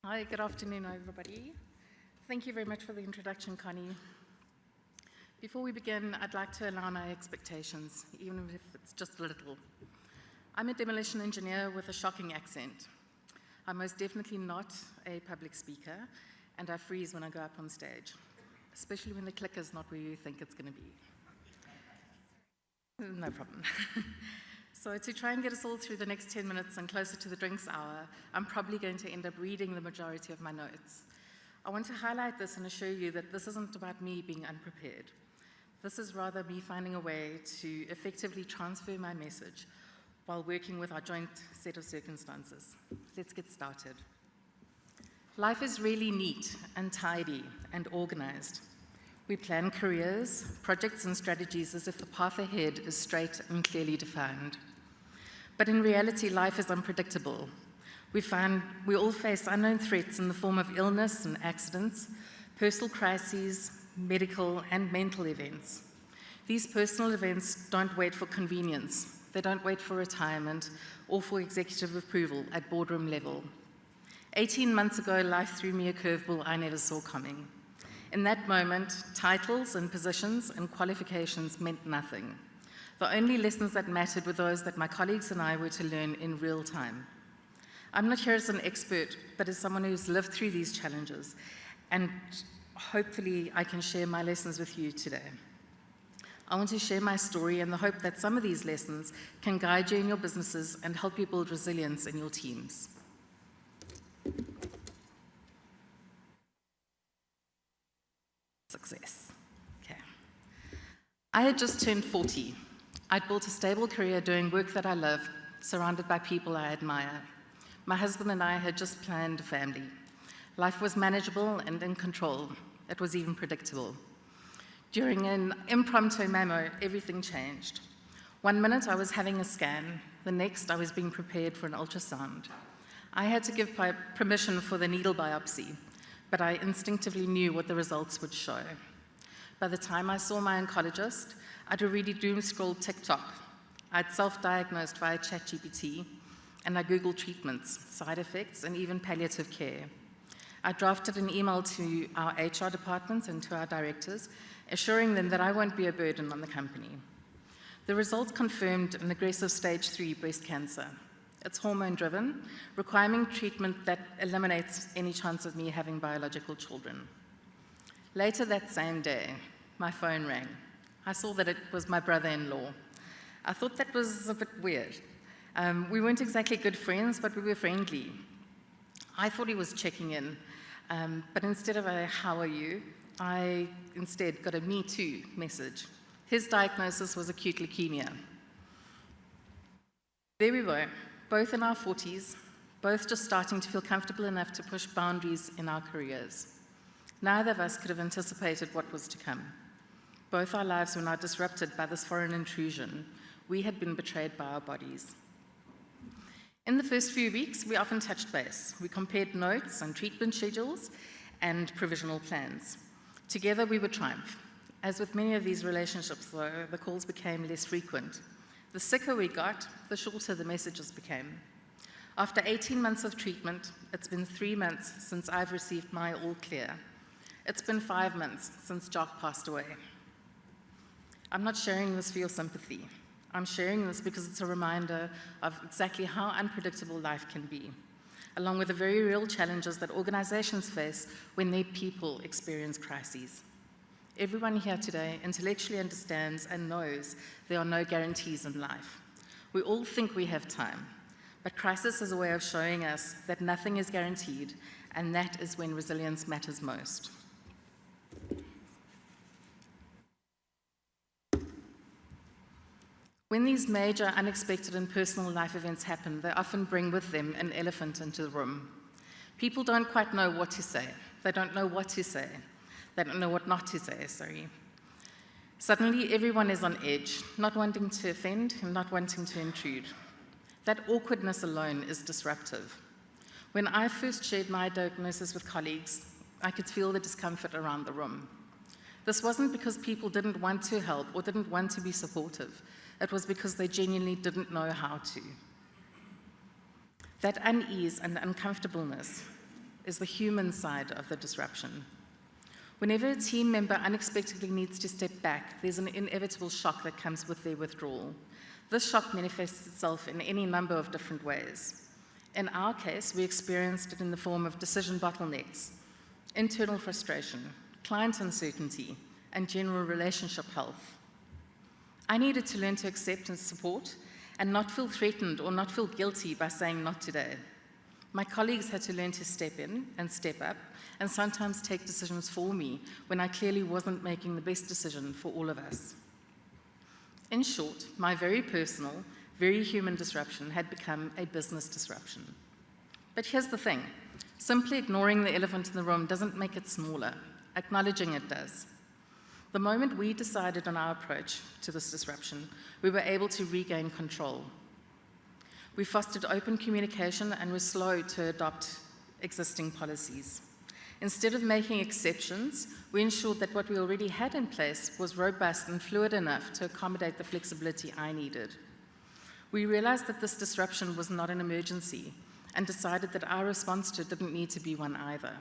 Hi, good afternoon, everybody. Thank you very much for the introduction, Connie. Before we begin, I'd like to align my expectations, even if it's just a little. I'm a demolition engineer with a shocking accent. I'm most definitely not a public speaker, and I freeze when I go up on stage, especially when the clicker's not where you think it's going to be. No problem. So to try and get us all through the next 10 minutes and closer to the drinks hour, I'm probably going to end up reading the majority of my notes. I want to highlight this and assure you that this isn't about me being unprepared. This is rather me finding a way to effectively transfer my message while working with our joint set of circumstances. Let's get started. Life is really neat and tidy and organized. We plan careers, projects, and strategies as if the path ahead is straight and clearly defined. But in reality, life is unpredictable. We all face unknown threats in the form of illness and accidents, personal crises, medical and mental events. These personal events don't wait for convenience. They don't wait for retirement or for executive approval at boardroom level. 18 months ago, life threw me a curveball I never saw coming. In that moment, titles and positions and qualifications meant nothing. The only lessons that mattered were those that my colleagues and I were to learn in real time. I'm not here as an expert, but as someone who's lived through these challenges, and hopefully I can share my lessons with you today. I want to share my story in the hope that some of these lessons can guide you in your businesses and help you build resilience in your teams. Success. Okay. I had just turned 40. I'd built a stable career doing work that I love, surrounded by people I admire. My husband and I had just planned a family. Life was manageable and in control. It was even predictable. During an impromptu memo, everything changed. 1 minute I was having a scan, the next I was being prepared for an ultrasound. I had to give permission for the needle biopsy, but I instinctively knew what the results would show. By the time I saw my oncologist, I'd already doom-scrolled TikTok. I'd self-diagnosed via ChatGPT, and I Googled treatments, side effects, and even palliative care. I drafted an email to our HR departments and to our directors, assuring them that I won't be a burden on the company. The results confirmed an aggressive stage 3 breast cancer. It's hormone-driven, requiring treatment that eliminates any chance of me having biological children. Later that same day, my phone rang. I saw that it was my brother-in-law. I thought that was a bit weird. We weren't exactly good friends, but we were friendly. I thought he was checking in, but instead of a "how are you," I instead got a "me too" message. His diagnosis was acute leukemia. There we were, both in our 40s, both just starting to feel comfortable enough to push boundaries in our careers. Neither of us could have anticipated what was to come. Both our lives were now disrupted by this foreign intrusion. We had been betrayed by our bodies. In the first few weeks, we often touched base. We compared notes and treatment schedules and provisional plans. Together, we would triumph. As with many of these relationships, though, the calls became less frequent. The sicker we got, the shorter the messages became. After 18 months of treatment, it's been 3 months since I've received my all clear. It's been 5 months since Jock passed away. I'm not sharing this for your sympathy. I'm sharing this because it's a reminder of exactly how unpredictable life can be, along with the very real challenges that organizations face when their people experience crises. Everyone here today intellectually understands and knows there are no guarantees in life. We all think we have time, but crisis is a way of showing us that nothing is guaranteed, and that is when resilience matters most. When these major, unexpected, and personal life events happen, they often bring with them an elephant into the room. People don't quite know what to say. They don't know what to say. They don't know what not to say, sorry. Suddenly, everyone is on edge, not wanting to offend and not wanting to intrude. That awkwardness alone is disruptive. When I first shared my diagnosis with colleagues, I could feel the discomfort around the room. This wasn't because people didn't want to help or didn't want to be supportive. It was because they genuinely didn't know how to. That unease and uncomfortableness is the human side of the disruption. Whenever a team member unexpectedly needs to step back, there's an inevitable shock that comes with their withdrawal. This shock manifests itself in any number of different ways. In our case, we experienced it in the form of decision bottlenecks, internal frustration, client uncertainty, and general relationship health. I needed to learn to accept and support and not feel threatened or not feel guilty by saying not today. My colleagues had to learn to step in and step up and sometimes take decisions for me when I clearly wasn't making the best decision for all of us. In short, my very personal, very human disruption had become a business disruption. But here's the thing, simply ignoring the elephant in the room doesn't make it smaller. Acknowledging it does. The moment we decided on our approach to this disruption, we were able to regain control. We fostered open communication and were slow to adopt existing policies. Instead of making exceptions, we ensured that what we already had in place was robust and fluid enough to accommodate the flexibility I needed. We realized that this disruption was not an emergency and decided that our response to it didn't need to be one either.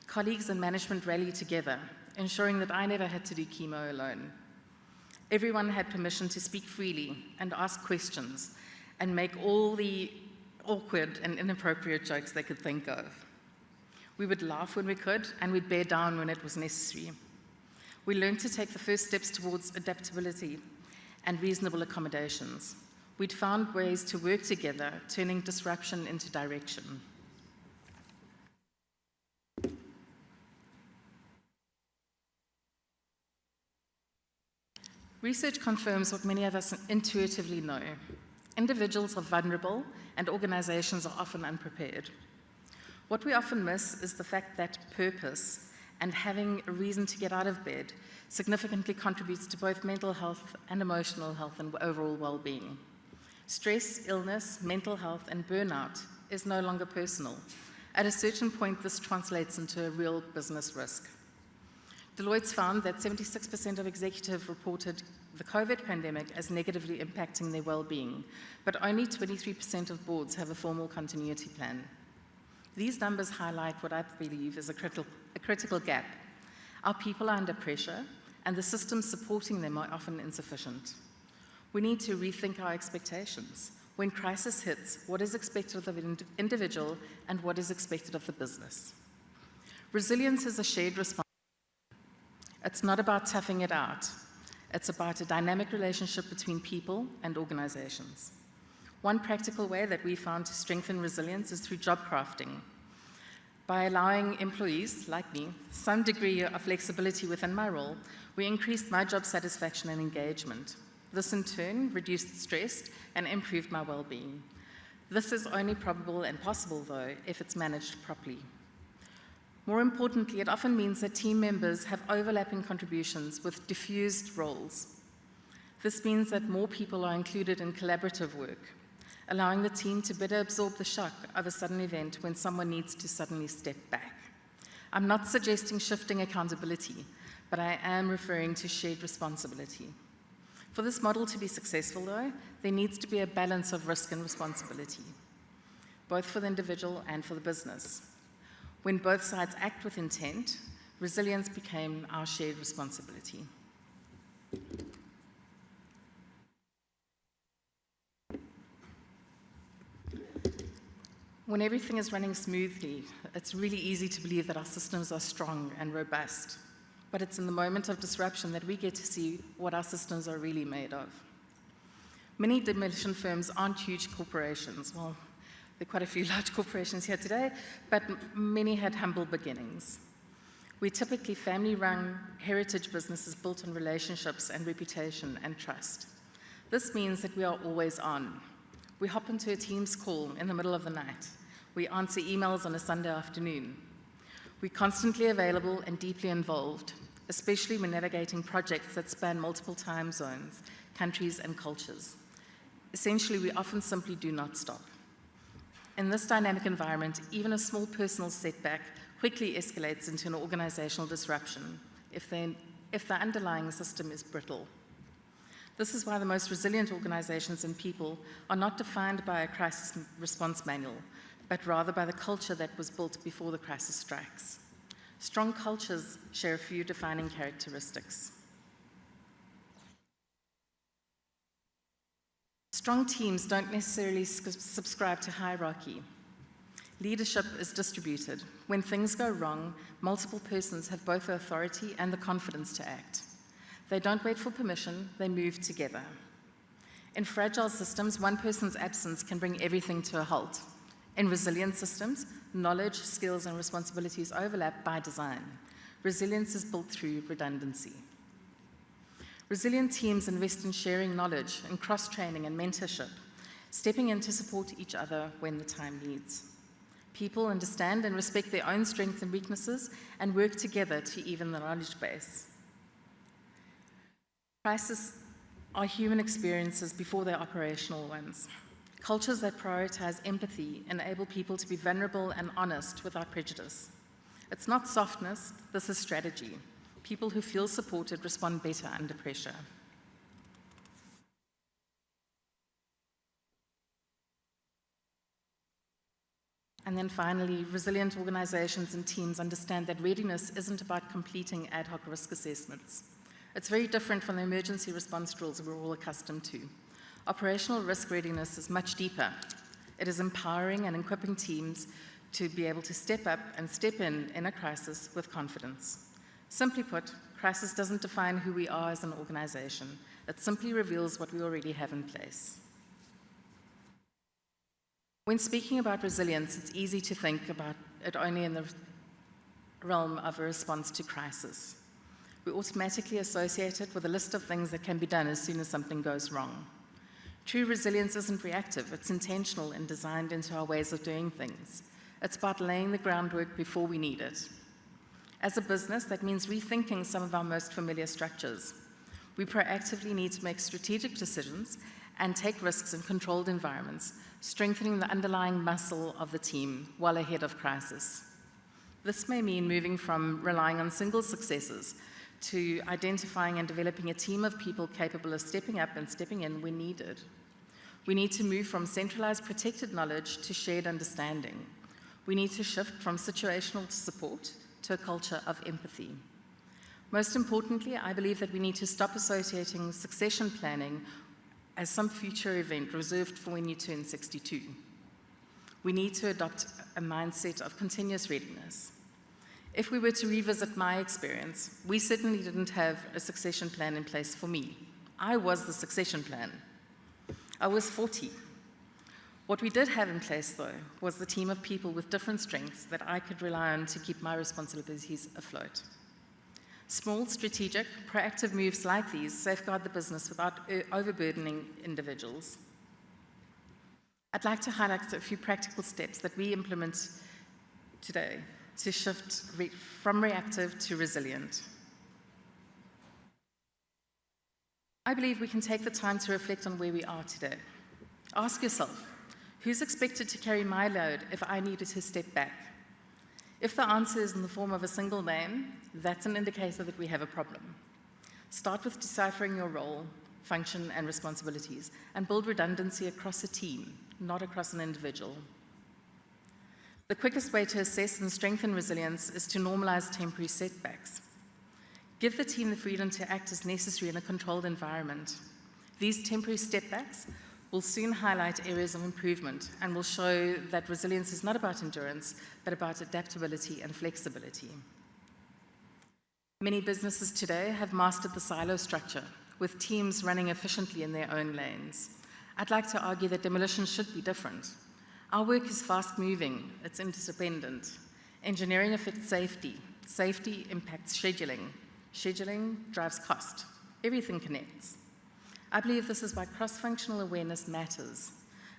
Colleagues and management rallied together, ensuring that I never had to do chemo alone. Everyone had permission to speak freely and ask questions and make all the awkward and inappropriate jokes they could think of. We would laugh when we could, and we'd bear down when it was necessary. We learned to take the first steps towards adaptability and reasonable accommodations. We'd found ways to work together, turning disruption into direction. Research confirms what many of us intuitively know. Individuals are vulnerable, and organizations are often unprepared. What we often miss is the fact that purpose and having a reason to get out of bed significantly contributes to both mental health and emotional health and overall well-being. Stress, illness, mental health, and burnout is no longer personal. At a certain point, this translates into a real business risk. Deloitte's found that 76% of executives reported the COVID pandemic as negatively impacting their well-being, but only 23% of boards have a formal continuity plan. These numbers highlight what I believe is a critical gap. Our people are under pressure, and the systems supporting them are often insufficient. We need to rethink our expectations. When crisis hits, what is expected of the individual and what is expected of the business? Resilience is a shared responsibility. It's not about toughing it out. It's about a dynamic relationship between people and organizations. One practical way that we found to strengthen resilience is through job crafting. By allowing employees, like me, some degree of flexibility within my role, we increased my job satisfaction and engagement. This in turn reduced stress and improved my well-being. This is only probable and possible, though, if it's managed properly. More importantly, it often means that team members have overlapping contributions with diffused roles. This means that more people are included in collaborative work, allowing the team to better absorb the shock of a sudden event when someone needs to suddenly step back. I'm not suggesting shifting accountability, but I am referring to shared responsibility. For this model to be successful, though, there needs to be a balance of risk and responsibility, both for the individual and for the business. When both sides act with intent, resilience became our shared responsibility. When everything is running smoothly, it's really easy to believe that our systems are strong and robust. But it's in the moment of disruption that we get to see what our systems are really made of. Many demolition firms aren't huge corporations. Well, there are quite a few large corporations here today, but many had humble beginnings. We're typically family-run heritage businesses built on relationships and reputation and trust. This means that we are always on. We hop into a Teams call in the middle of the night. We answer emails on a Sunday afternoon. We're constantly available and deeply involved, especially when navigating projects that span multiple time zones, countries, and cultures. Essentially, we often simply do not stop. In this dynamic environment, even a small personal setback quickly escalates into an organizational disruption if the underlying system is brittle. This is why the most resilient organizations and people are not defined by a crisis response manual, but rather by the culture that was built before the crisis strikes. Strong cultures share a few defining characteristics. Strong teams don't necessarily subscribe to hierarchy. Leadership is distributed. When things go wrong, multiple persons have both the authority and the confidence to act. They don't wait for permission, they move together. In fragile systems, one person's absence can bring everything to a halt. In resilient systems, knowledge, skills, and responsibilities overlap by design. Resilience is built through redundancy. Resilient teams invest in sharing knowledge, in cross-training and mentorship, stepping in to support each other when the time needs. People understand and respect their own strengths and weaknesses and work together to even the knowledge base. Crises are human experiences before they're operational ones. Cultures that prioritize empathy enable people to be vulnerable and honest without prejudice. It's not softness, this is strategy. People who feel supported respond better under pressure. And then finally, resilient organizations and teams understand that readiness isn't about completing ad hoc risk assessments. It's very different from the emergency response drills we're all accustomed to. Operational risk readiness is much deeper. It is empowering and equipping teams to be able to step up and step in a crisis with confidence. Simply put, crisis doesn't define who we are as an organization. It simply reveals what we already have in place. When speaking about resilience, it's easy to think about it only in the realm of a response to crisis. We automatically associate it with a list of things that can be done as soon as something goes wrong. True resilience isn't reactive, it's intentional and designed into our ways of doing things. It's about laying the groundwork before we need it. As a business, that means rethinking some of our most familiar structures. We proactively need to make strategic decisions and take risks in controlled environments, strengthening the underlying muscle of the team while ahead of crisis. This may mean moving from relying on single successes to identifying and developing a team of people capable of stepping up and stepping in when needed. We need to move from centralized protected knowledge to shared understanding. We need to shift from situational support to a culture of empathy. Most importantly, I believe that we need to stop associating succession planning as some future event reserved for when you turn 62. We need to adopt a mindset of continuous readiness. If we were to revisit my experience, we certainly didn't have a succession plan in place for me. I was the succession plan. I was 40. What we did have in place, though, was the team of people with different strengths that I could rely on to keep my responsibilities afloat. Small, strategic, proactive moves like these safeguard the business without overburdening individuals. I'd like to highlight a few practical steps that we implement today to shift from reactive to resilient. I believe we can take the time to reflect on where we are today. Ask yourself, who's expected to carry my load if I needed to step back? If the answer is in the form of a single name, that's an indicator that we have a problem. Start with deciphering your role, function, and responsibilities, and build redundancy across a team, not across an individual. The quickest way to assess and strengthen resilience is to normalize temporary setbacks. Give the team the freedom to act as necessary in a controlled environment. These temporary setbacks will soon highlight areas of improvement and will show that resilience is not about endurance, but about adaptability and flexibility. Many businesses today have mastered the silo structure, with teams running efficiently in their own lanes. I'd like to argue that demolition should be different. Our work is fast-moving, it's interdependent. Engineering affects safety. Safety impacts scheduling. Scheduling drives cost. Everything connects. I believe this is why cross-functional awareness matters.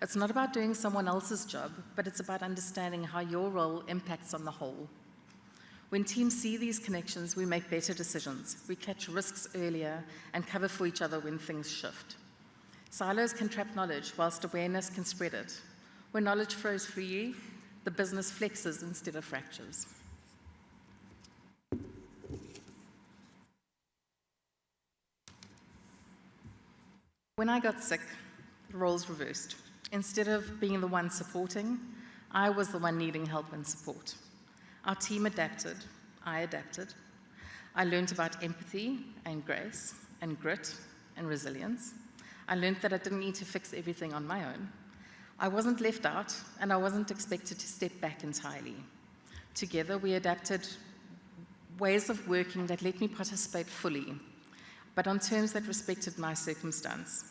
It's not about doing someone else's job, but it's about understanding how your role impacts on the whole. When teams see these connections, we make better decisions. We catch risks earlier and cover for each other when things shift. Silos can trap knowledge, whilst awareness can spread it. When knowledge flows freely, the business flexes instead of fractures. When I got sick, the roles reversed. Instead of being the one supporting, I was the one needing help and support. Our team adapted. I adapted. I learned about empathy and grace and grit and resilience. I learned that I didn't need to fix everything on my own. I wasn't left out, and I wasn't expected to step back entirely. Together, we adapted ways of working that let me participate fully, but on terms that respected my circumstance.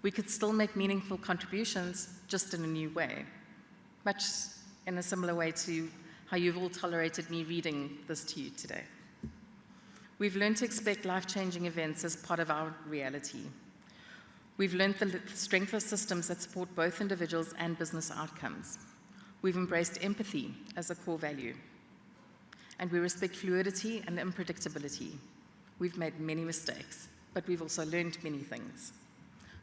We could still make meaningful contributions, just in a new way, much in a similar way to how you've all tolerated me reading this to you today. We've learned to expect life-changing events as part of our reality. We've learned the strength of systems that support both individuals and business outcomes. We've embraced empathy as a core value. And we respect fluidity and unpredictability. We've made many mistakes, but we've also learned many things.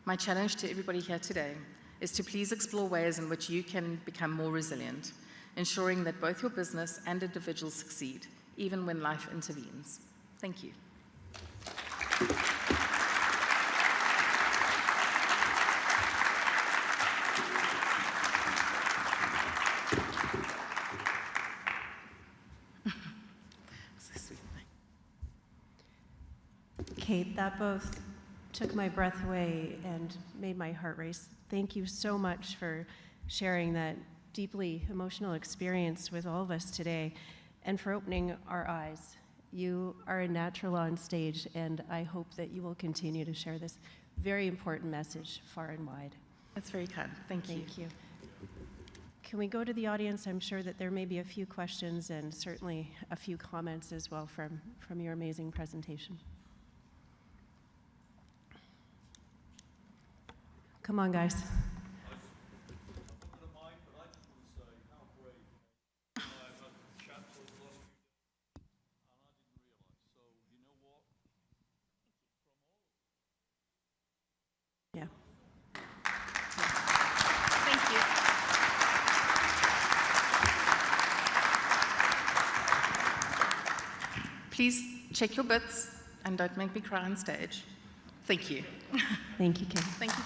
My challenge to everybody here today is to please explore ways in which you can become more resilient, ensuring that both your business and individuals succeed, even when life intervenes. Thank you. Kate, that both took my breath away and made my heart race. Thank you so much for sharing that deeply emotional experience with all of us today and for opening our eyes. You are a natural on stage, and I hope that you will continue to share this very important message far and wide. That's very kind. Thank you. Thank you. Can we go to the audience? I'm sure that there may be a few questions and certainly a few comments as well from your amazing presentation. Come on, guys. Yeah. Thank you. Please check your bits and don't make me cry on stage. Thank you. Thank you, Kim. Thank you.